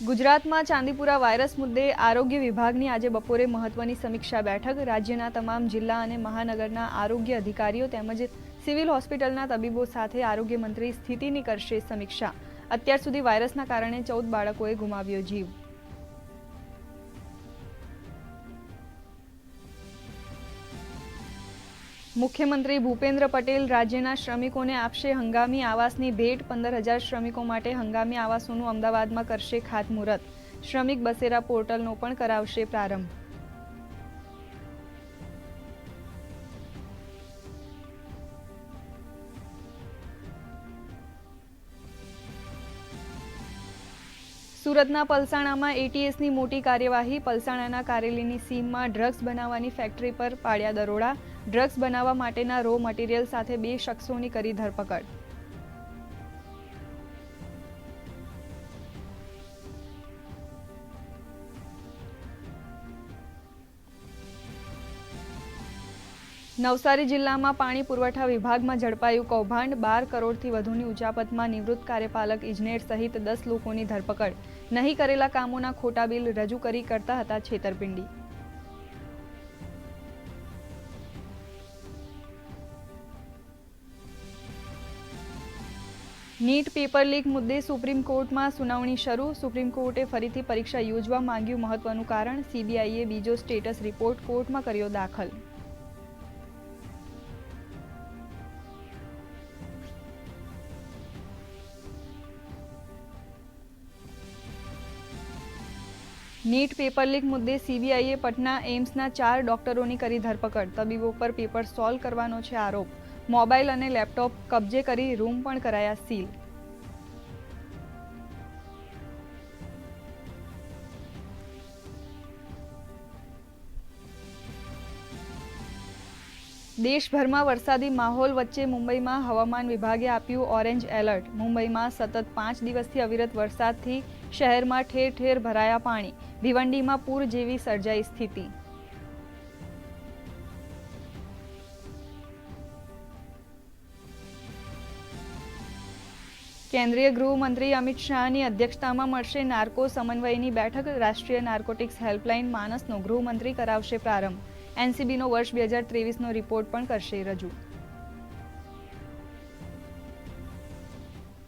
ગુજરાતમાં ચાંદીપુરા વાયરસ મુદ્દે આરોગ્ય વિભાગની આજે બપોરે મહત્વની સમીક્ષા બેઠક રાજ્યના તમામ જિલ્લા અને મહાનગરના આરોગ્ય અધિકારીઓ તેમજ સિવિલ હોસ્પિટલના તબીબો સાથે આરોગ્ય મંત્રી સ્થિતિની કરશે સમીક્ષા। અત્યાર સુધી વાયરસના કારણે 14 બાળકોએ ગુમાવ્યો જીવ। મુખ્યમંત્રી ભૂપેન્દ્ર પટેલ રાજ્યના શ્રમિકોને આપશે હંગામી આવાસની ભેટ। 15,000 શ્રમિકો માટે હંગામી આવાસોનું અમદાવાદમાં કરશે ખાતમુહૂર્ત। શ્રમિક બસેરા પોર્ટલનો પણ કરાવશે પ્રારંભ। સુરતના પલસાણામાં એટીએસની મોટી કાર્યવાહી। પલસાણાના કારેલીની સીમમાં ડ્રગ્સ બનાવવાની ફેક્ટરી પર પાડ્યા દરોડા। ડ્રગ્સ બનાવવા માટેના રો મટીરિયલ સાથે 2 શખ્સોની કરી ધરપકડ। નવસારી જિલ્લામાં પાણી પુરવઠા વિભાગમાં ઝડપાયું કૌભાંડ। 12 કરોડથી વધુની ઉચાપતમાં નિવૃત્ત કાર્યપાલક ઇજનેર સહિત 10 લોકોની ધરપકડ। નહીં કરેલા કામોના ખોટા બિલ રજૂ કરી કરતા હતા છેતરપિંડી। નીટ પેપર લીક મુદ્દે સુપ્રીમ કોર્ટમાં સુનાવણી શરૂ। સુપ્રીમ કોર્ટે ફરીથી પરીક્ષા યોજવા માંગ્યું મહત્વનું કારણ। સીબીઆઈએ બીજો સ્ટેટસ રિપોર્ટ કોર્ટમાં કર્યો દાખલ। નીટ પેપર લીક મુદ્દે સીબીઆઈએ પટના એમ્સના 4 ડોક્ટરોની કરી ધરપકડ। તબીબો પર પેપર સોલ્વ કરવાનો છે આરોપ। મોબાઈલ અને લેપટોપ કબજે કરી રૂમ પણ કરાયા સીલ। દેશભરમાં વરસાદી માહોલ વચ્ચે મુંબઈમાં હવામાન વિભાગે આપ્યું ઓરેન્જ એલર્ટ। મુંબઈમાં સતત 5 દિવસથી અવિરત વરસાદથી શહેરમાં ઠેર ઠેર ભરાયા પાણી। ભિવંડીમાં પૂર જેવી સર્જાઈ સ્થિતિ। કેન્દ્રીય ગૃહમંત્રી અમિત શાહની અધ્યક્ષતામાં મળશે નાર્કો સમન્વયની બેઠક। રાષ્ટ્રીય નાર્કોટિક્સ હેલ્પલાઇન માનસનો ગૃહમંત્રી કરાવશે પ્રારંભ। એનસીબીનો વર્ષ 2023નો રિપોર્ટ પણ કરશે રજૂ।